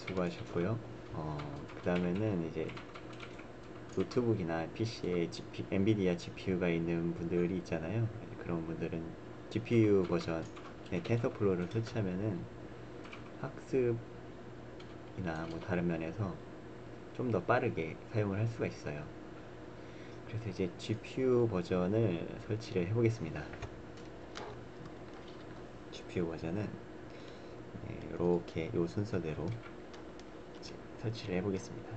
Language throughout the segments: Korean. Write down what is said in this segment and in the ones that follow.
수고하셨고요. 그 다음에는 이제 노트북이나 PC에 엔비디아 GPU가 있는 분들이 있잖아요. 그런 분들은 GPU 버전의 텐서플로우를 설치하면은 학습이나 뭐 다른 면에서 좀 더 빠르게 사용을 할 수가 있어요. 그래서 이제 GPU 버전을 설치를 해보겠습니다. GPU 버전은 이렇게 요 순서대로 설치를 해보겠습니다.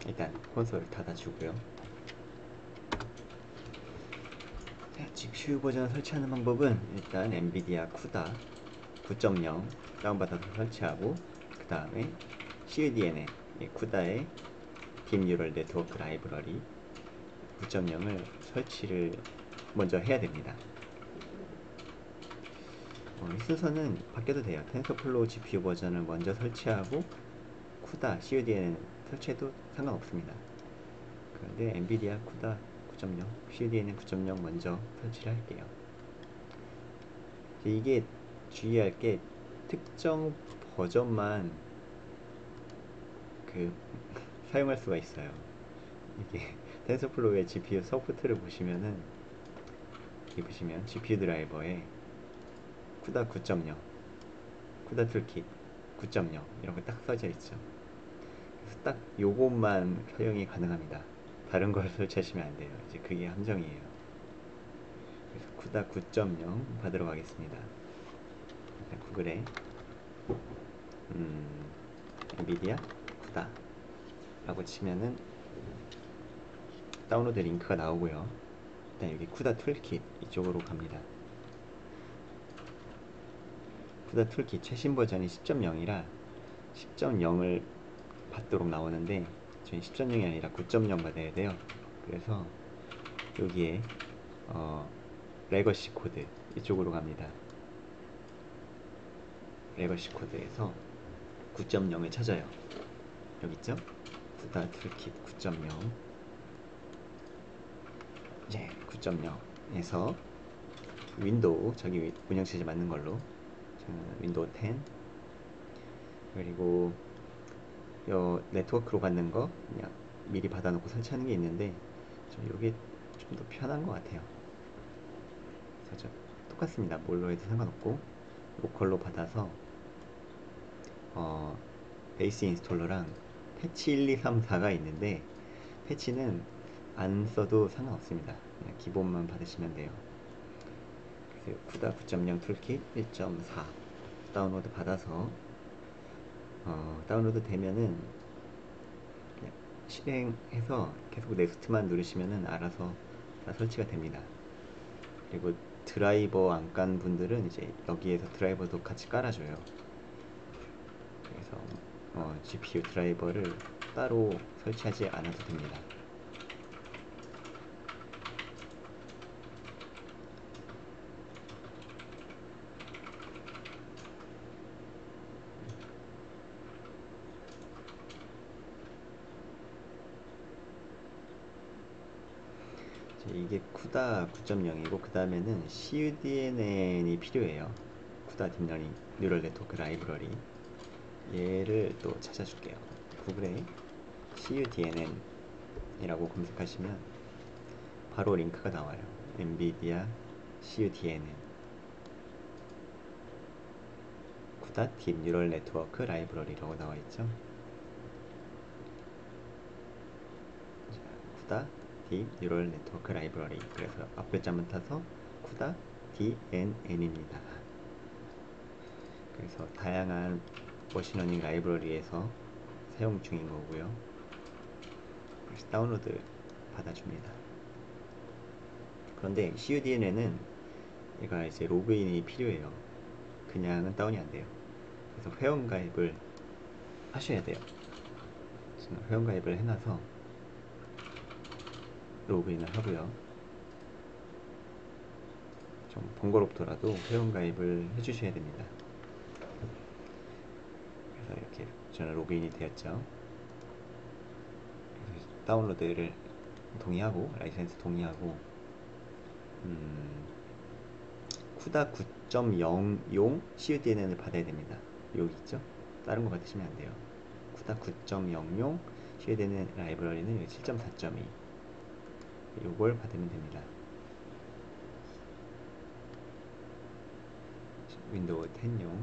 일단 콘솔을 닫아주고요. GPU 버전 설치하는 방법은 일단 엔비디아 쿠다 9.0 다운받아서 설치하고, 그 다음에 CUDN에 쿠다의 딥 뉴럴 네트워크 라이브러리 9.0을 설치를 먼저 해야 됩니다. 이 순서는 바뀌어도 돼요. 텐서플로우 GPU 버전을 먼저 설치하고 쿠다 CUDN 설치해도 상관없습니다. 그런데 엔비디아 쿠다 9.0 CUDN 9.0 먼저 설치를 할게요. 이게 주의할 게 특정 버전만 사용할 수가 있어요. 이게 텐서플로우의 GPU 소프트를 보시면은, 여기 보시면 GPU 드라이버에 쿠다 9.0, 쿠다 툴킷 9.0 이런 거 딱 써져 있죠. 그래서 딱 요것만 사용이 가능합니다. 다른 걸 설치하시면 안 돼요. 이제 그게 함정이에요. 그래서 쿠다 9.0 받으러 가겠습니다. 구글에 엔비디아 쿠다 라고 치면은 다운로드 링크가 나오고요. 일단 여기 쿠다 툴킷 이쪽으로 갑니다. 쿠다 툴킷 최신 버전이 10.0이라 10.0을 받도록 나오는데, 저희 10.0이 아니라 9.0 받아야 돼요. 그래서 여기에 레거시 코드 이쪽으로 갑니다. 레거시 코드에서 9.0을 찾아요. 여기 있죠? 쿠다 툴킷 9.0. 이제 9.0에서 윈도우, 자기 운영체제 맞는 걸로 저는 윈도우 10, 그리고 요 네트워크로 받는 거 그냥 미리 받아놓고 설치하는 게 있는데, 이게 좀 더 편한 것 같아요. 그래서 똑같습니다. 뭘로 해도 상관없고 로컬로 받아서 베이스 인스톨러랑 패치 1, 2, 3, 4가 있는데, 패치는 안 써도 상관없습니다. 그냥 기본만 받으시면 돼요. 그래서 쿠다 9.0 툴킷 1.4 다운로드 받아서 다운로드 되면은 그냥 실행해서 계속 넥스트만 누르시면은 알아서 다 설치가 됩니다. 그리고 드라이버 안 깐 분들은 이제 여기에서 드라이버도 같이 깔아줘요. 그래서 GPU 드라이버를 따로 설치하지 않아도 됩니다. 이게 쿠다 9.0이고, 그 다음에는 CUDNN이 필요해요. 쿠다 딥러닝 뉴럴 네트워크 라이브러리, 얘를 또 찾아줄게요. 구글에 CUDNN 이라고 검색하시면 바로 링크가 나와요. 엔비디아 CUDNN 쿠다 딥 뉴럴 네트워크 라이브러리라고 나와 있죠. 쿠다 딥 뉴럴 네트워크 라이브러리, 그래서 앞글자만 타서 쿠다 DNN입니다. 그래서 다양한 머신러닝 라이브러리에서 사용 중인 거고요. 그래서 다운로드 받아줍니다. 그런데 CUDN에는 얘가 이제 로그인이 필요해요. 그냥은 다운이 안 돼요. 그래서 회원가입을 하셔야 돼요. 저는 회원가입을 해놔서 로그인을 하고요. 좀 번거롭더라도 회원가입을 해주셔야 됩니다. 그래서 이렇게 저는 로그인이 되었죠. 그래서 다운로드를 동의하고, 라이센스 동의하고, 쿠다 9.0용 CUDN을 받아야 됩니다. 여기 있죠? 다른 거 받으시면 안 돼요. 쿠다 9.0용 CUDN 라이브러리는 7.4.2 요걸 받으면 됩니다. 윈도우 10용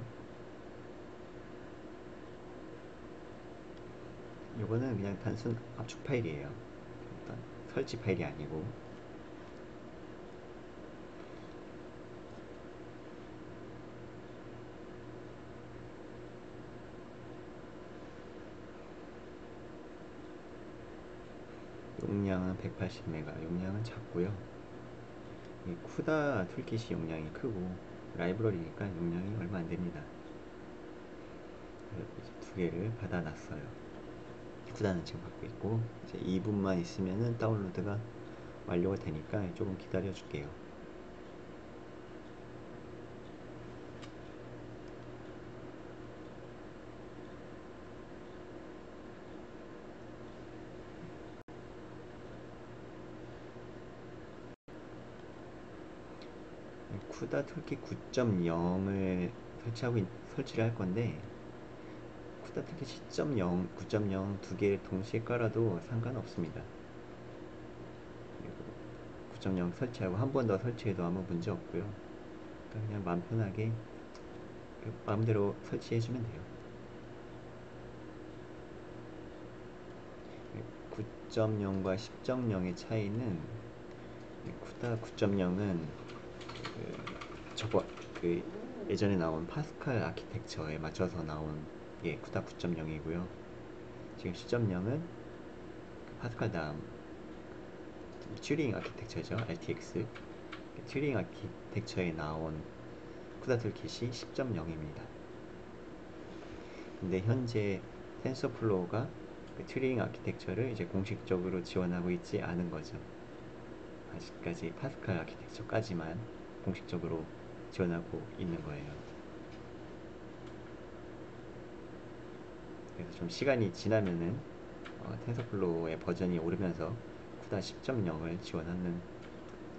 요거는 그냥 단순 압축 파일이에요. 어떤 설치 파일이 아니고. 용량은 180메가, 용량은 작고요. 이 쿠다 툴킷이 용량이 크고 라이브러리니까 용량이 얼마 안 됩니다. 이제 두 개를 받아놨어요. 쿠다는 지금 받고 있고, 이제 2분만 있으면은 다운로드가 완료가 되니까 조금 기다려 줄게요. 쿠다 툴킷 9.0을 설치를 할 건데, 쿠다 툴킷 10.0, 9.0 두 개를 동시에 깔아도 상관없습니다. 9.0 설치하고 한 번 더 설치해도 아무 문제 없고요. 그러니까 그냥 마음 편하게 마음대로 설치해주면 돼요. 9.0과 10.0의 차이는, 쿠다 9.0은 그 예전에 나온 파스칼 아키텍처에 맞춰서 나온 게 쿠다 9.0이고요. 지금 10.0은 파스칼 다음 튜링 아키텍처죠. RTX 튜링 아키텍처에 나온 쿠다 툴킷이 10.0입니다. 근데 현재 텐서플로우가 그 튜링 아키텍처를 이제 공식적으로 지원하고 있지 않은 거죠. 아직까지 파스칼 아키텍처까지만 공식적으로 지원하고 있는 거예요. 그래서 좀 시간이 지나면은 텐서플로우의 버전이 오르면서 쿠다 10.0을 지원하는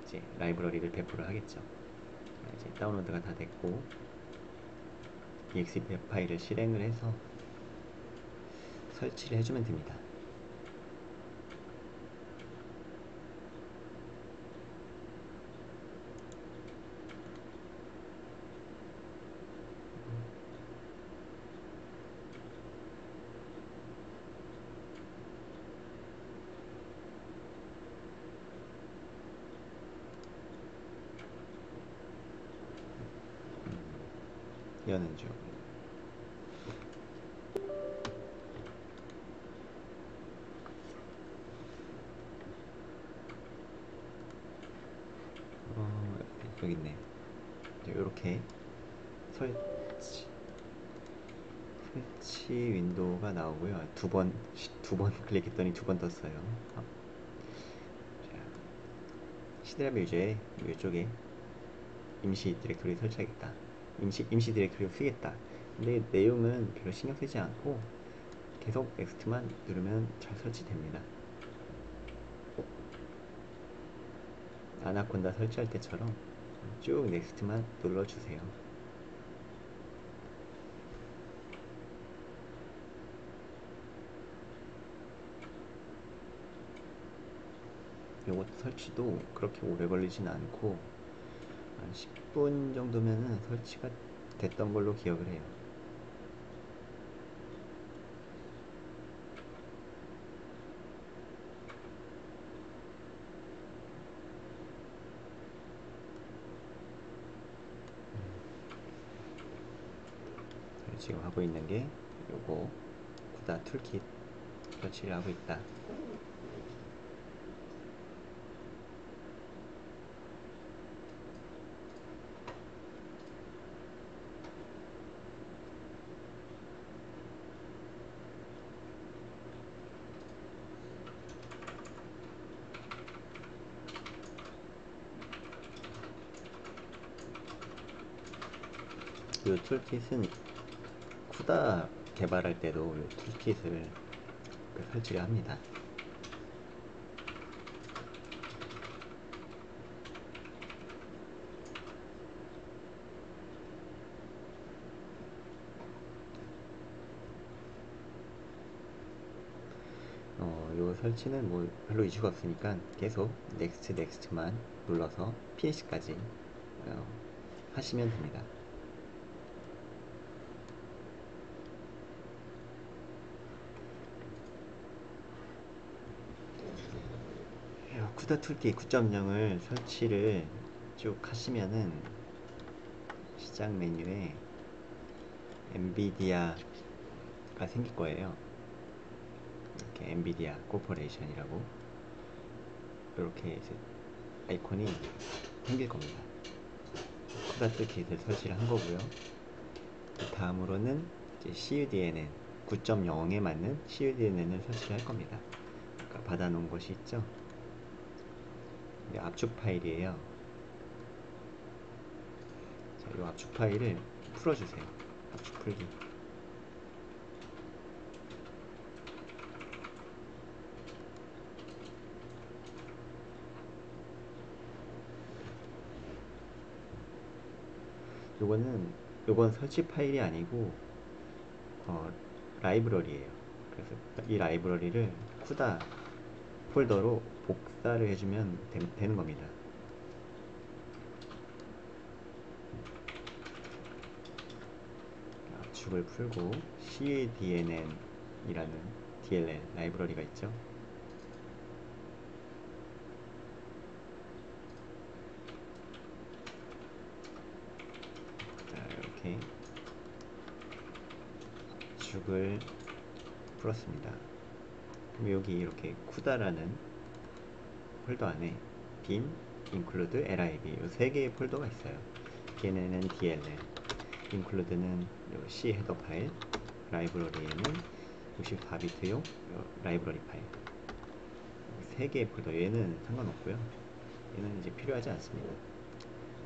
이제 라이브러리를 배포를 하겠죠. 이제 다운로드가 다 됐고 exe 파일을 실행을 해서 설치를 해주면 됩니다. 여는 중. 여기 있네. 이렇게 설치 윈도우가 나오고요. 두 번 클릭했더니 두 번 떴어요. 시드랍 유저의 이쪽에 임시 디렉토리 설치하겠다. 임시 디렉토리 쓰겠다. 근데 내용은 별로 신경 쓰지 않고 계속 넥스트만 누르면 잘 설치됩니다. 아나콘다 설치할 때처럼 쭉 넥스트만 눌러주세요. 요것 설치도 그렇게 오래 걸리진 않고 한 10분 정도면은 설치가 됐던 걸로 기억을 해요. 지금 하고 있는 게 요거 쿠다 툴킷 설치를 하고 있다. 이 툴킷은 쿠다 개발할 때도 이 툴킷을 설치를 합니다. 설치는 뭐 별로 이슈가 없으니까 계속 넥스트만 눌러서 피니시까지 하시면 됩니다. 쿠다 툴킷 9.0을 설치를 쭉 하시면은 시작 메뉴에 엔비디아가 생길 거예요. 이렇게 엔비디아 코퍼레이션이라고 이렇게 아이콘이 생길 겁니다. 쿠다 툴킷을 설치를 한 거고요. 다음으로는 이제 CUDNN 9.0에 맞는 CUDNN을 설치를 할 겁니다. 아까 받아놓은 것이 있죠? 압축 파일이에요. 자, 이 압축 파일을 풀어주세요. 압축 풀기. 요건 설치 파일이 아니고 라이브러리예요. 그래서 이 라이브러리를 쿠다 폴더로 복사를 해주면 되는 겁니다. 압축을 풀고 CUDNN이라는 DLL 라이브러리가 있죠. 자, 이렇게 압축을 풀었습니다. 그럼 여기 이렇게 쿠다라는 폴더 안에 bin, include, lib 이 세 개의 폴더가 있어요. DNN은 DLL, include는 C 헤더 파일, 라이브러리에는 64비트용 라이브러리 파일. 세 개의 폴더, 얘는 상관없고요. 얘는 이제 필요하지 않습니다.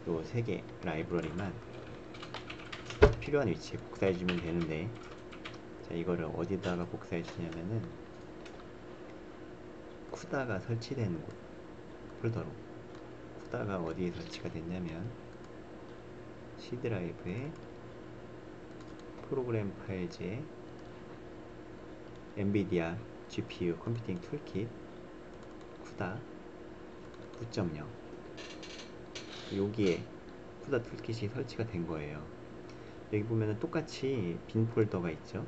요 세 개 라이브러리만 필요한 위치에 복사해주면 되는데, 자, 이거를 어디다가 복사해주냐면은 쿠다가 설치된 곳 폴더로. 쿠다가 어디에 설치가 됐냐면 C 드라이브에 프로그램 파일즈에 엔비디아 GPU 컴퓨팅 툴킷 쿠다 9.0 여기에 쿠다 툴킷이 설치가 된 거예요. 여기 보면은 똑같이 빈 폴더가 있죠.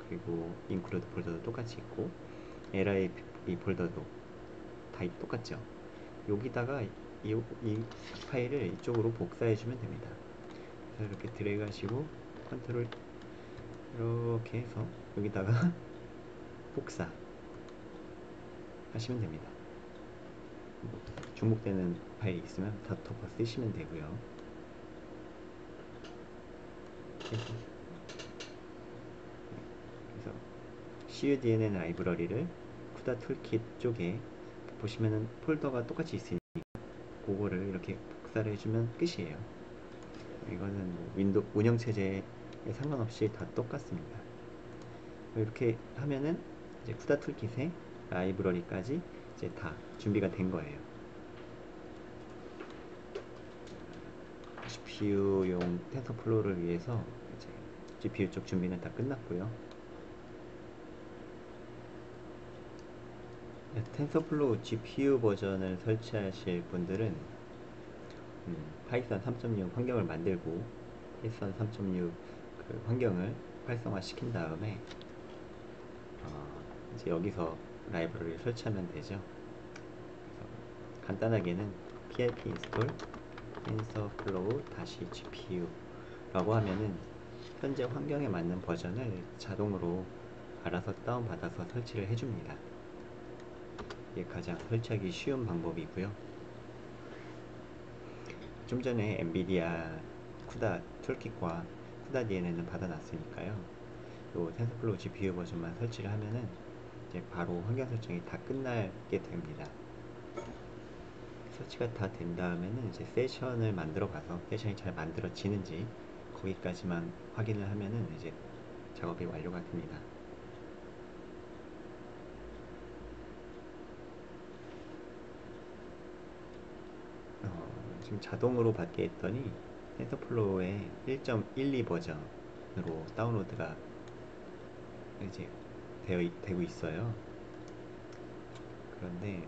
그리고 인클루드 폴더도 똑같이 있고 lib 폴더도 다 똑같죠. 여기다가 이 파일을 이쪽으로 복사해주면 됩니다. 그래서 이렇게 드래그 하시고 컨트롤 이렇게 해서 여기다가 복사 하시면 됩니다. 중복되는 파일이 있으면 다 덮어 쓰시면 되고요. 그래서 CUDNN 라이브러리를 쿠다 툴킷 쪽에 보시면은 폴더가 똑같이 있으니까 그거를 이렇게 복사를 해주면 끝이에요. 이거는 뭐 윈도우 운영체제에 상관없이 다 똑같습니다. 이렇게 하면은 이제 쿠다 툴킷의 라이브러리까지 이제 다 준비가 된 거예요. GPU용 텐서플로우를 위해서 이제 GPU 쪽 준비는 다 끝났고요. 텐서플로우 GPU 버전을 설치하실 분들은 파이썬 3.6 환경을 만들고 파이썬 3.6 그 환경을 활성화 시킨 다음에 이제 여기서 라이브러리를 설치하면 되죠. 그래서 간단하게는 pip install tensorflow-gpu 라고 하면은 현재 환경에 맞는 버전을 자동으로 알아서 다운받아서 설치를 해줍니다. 이게 가장 설치하기 쉬운 방법이고요. 좀 전에 엔비디아 쿠다 툴킷과 쿠다 DNN은 받아놨으니까요. 요 텐서플로우 GPU 버전만 설치를 하면은 이제 바로 환경 설정이 다 끝나게 됩니다. 설치가 다 된 다음에는 이제 세션을 만들어 봐서 세션이 잘 만들어지는지 거기까지만 확인을 하면은 이제 작업이 완료가 됩니다. 지금 자동으로 받게 했더니 텐서플로우의 1.12 버전으로 다운로드가 이제 되고 있어요. 그런데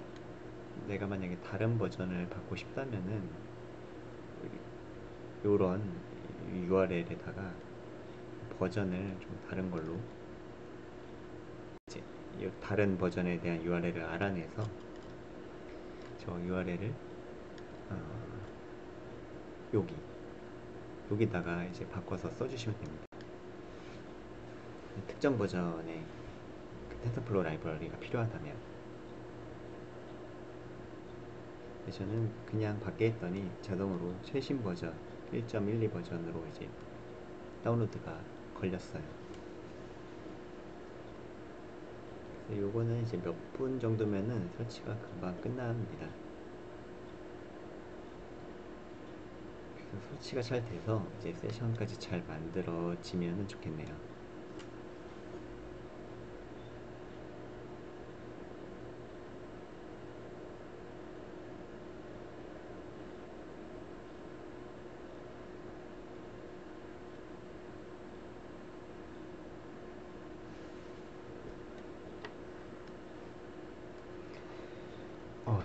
내가 만약에 다른 버전을 받고 싶다면은 요런 URL에다가 버전을 좀 다른 걸로 이제 다른 버전에 대한 URL을 알아내서 저 URL을 여기 여기다가 이제 바꿔서 써주시면 됩니다. 특정 버전의 그 텐서플로우 라이브러리가 필요하다면. 저는 그냥 받게 했더니 자동으로 최신 버전 1.12 버전으로 이제 다운로드가 걸렸어요. 그래서 요거는 이제 몇 분 정도면은 설치가 금방 끝납니다. 그래서 설치가 잘 돼서 이제 세션까지 잘 만들어지면 좋겠네요.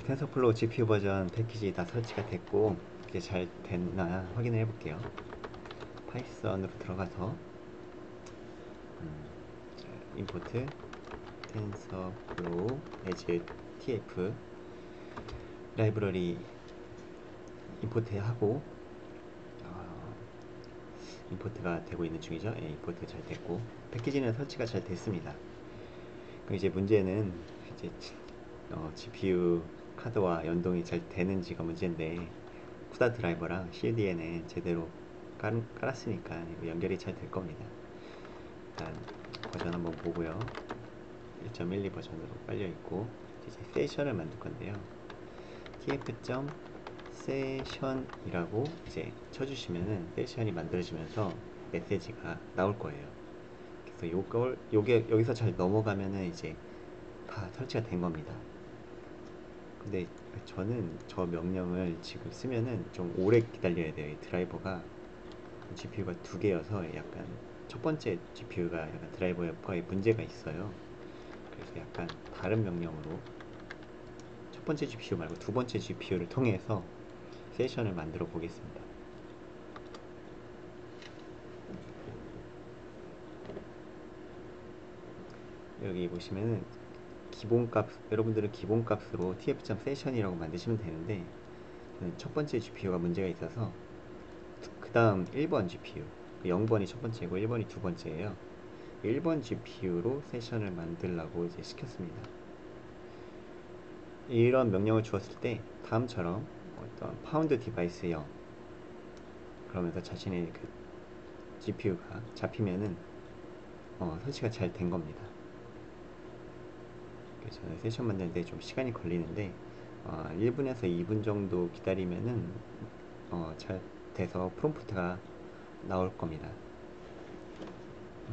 텐서플로우 GPU 버전 패키지 다 설치가 됐고 이제 잘 됐나 확인을 해볼게요. 파이썬으로 들어가서 임포트 텐서플로우 as tf 라이브러리 임포트하고 임포트가 되고 있는 중이죠. 예, 임포트 잘 됐고 패키지는 설치가 잘 됐습니다. 그럼 이제 문제는 이제 GPU 카드와 연동이 잘 되는지가 문제인데 쿠다 드라이버랑 CUDA는 제대로 깔았으니까 연결이 잘 될 겁니다. 일단 버전 한번 보고요. 1.12 버전으로 깔려 있고 이제 세션을 만들 건데요. tf.session이라고 이제 쳐주시면은 세션이 만들어지면서 메시지가 나올 거예요. 그래서 요게 여기서 잘 넘어가면은 이제 다 설치가 된 겁니다. 근데 저는 저 명령을 지금 쓰면은 좀 오래 기다려야 돼요. 이 드라이버가 GPU가 두 개여서 약간 첫 번째 GPU가 약간 드라이버에 문제가 있어요. 그래서 약간 다른 명령으로 첫 번째 GPU 말고 두 번째 GPU를 통해서 세션을 만들어 보겠습니다. 여기 보시면은 기본값, 여러분들은 기본값으로 tf.session이라고 만드시면 되는데 첫 번째 GPU가 문제가 있어서 그 다음 1번 GPU 0번이 첫 번째고 1번이 두 번째예요. 1번 GPU로 세션을 만들라고 이제 시켰습니다. 이런 명령을 주었을 때 다음처럼 어떤 파운드 디바이스 0 그러면서 자신의 그 GPU가 잡히면은 설치가 잘 된 겁니다. 그래서 저는 세션 만드는데 좀 시간이 걸리는데 1분에서 2분 정도 기다리면은 잘 돼서 프롬프트가 나올 겁니다.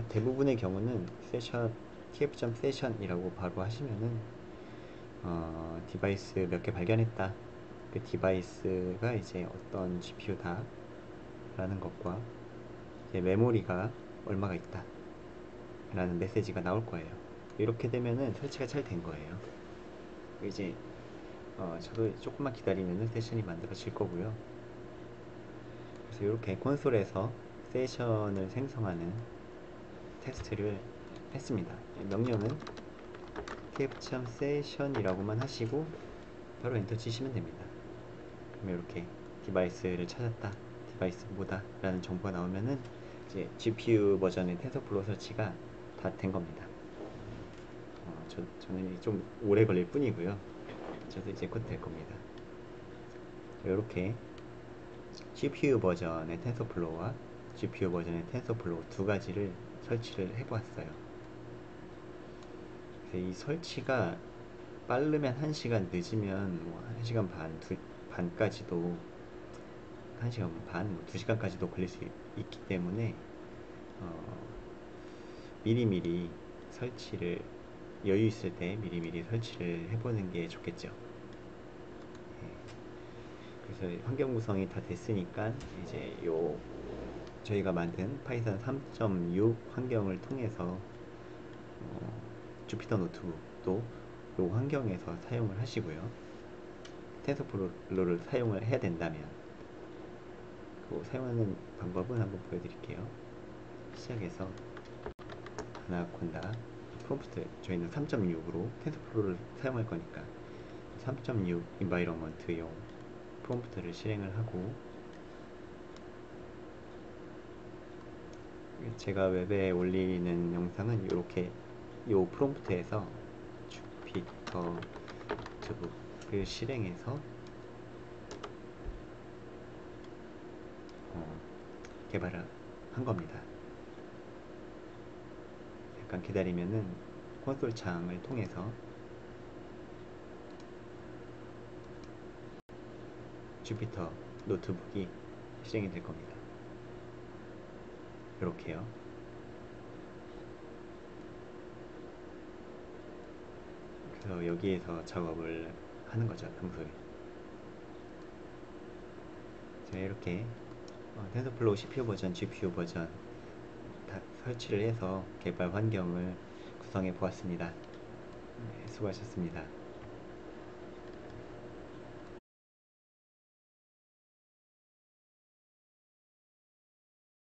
대부분의 경우는 세션 tf.session이라고 바로 하시면은 디바이스 몇 개 발견했다. 그 디바이스가 이제 어떤 GPU다 라는 것과 이제 메모리가 얼마가 있다 라는 메시지가 나올 거예요. 이렇게 되면은 설치가 잘 된 거예요. 이제 저도 조금만 기다리면은 세션이 만들어질 거고요. 그래서 이렇게 콘솔에서 세션을 생성하는 테스트를 했습니다. 명령은 tf.session이라고만 하시고 바로 엔터 치시면 됩니다. 그러면 이렇게 디바이스를 찾았다, 디바이스 뭐다 라는 정보가 나오면은 이제 GPU 버전의 텐서플로우 설치가 다 된 겁니다. 저는 좀 오래 걸릴 뿐이고요. 저도 이제 곧 될 겁니다. 이렇게 CPU 버전의 텐서플로우와 GPU 버전의 텐서플로우 두 가지를 설치를 해보았어요. 이 설치가 빠르면 1시간, 늦으면 뭐 1시간 반까지도 1시간 반, 2시간까지도 걸릴 수 있기 때문에 미리미리 설치를 여유 있을 때 미리미리 설치를 해보는 게 좋겠죠. 그래서 환경 구성이 다 됐으니까 이제 저희가 만든 파이썬 3.6 환경을 통해서 주피터 노트북도 환경에서 사용을 하시고요. 텐서플로우를 사용을 해야 된다면 사용하는 방법은 한번 보여드릴게요. 시작해서 아나콘다 프롬프트 저희는 3.6으로 텐서플로우를 사용할 거니까 3.6 인바이러먼트용 프롬프트를 실행을 하고, 제가 웹에 올리는 영상은 이렇게 요 프롬프트에서 주피터 노트북을 실행해서 개발을 한 겁니다. 잠깐 기다리면은 콘솔 창을 통해서 주피터 노트북이 실행이 될 겁니다. 이렇게요. 그래서 여기에서 작업을 하는 거죠, 평소에. 제가 이렇게 텐서플로우 CPU 버전, GPU 버전 다 설치를 해서 개발 환경을 구성해 보았습니다. 네, 수고하셨습니다.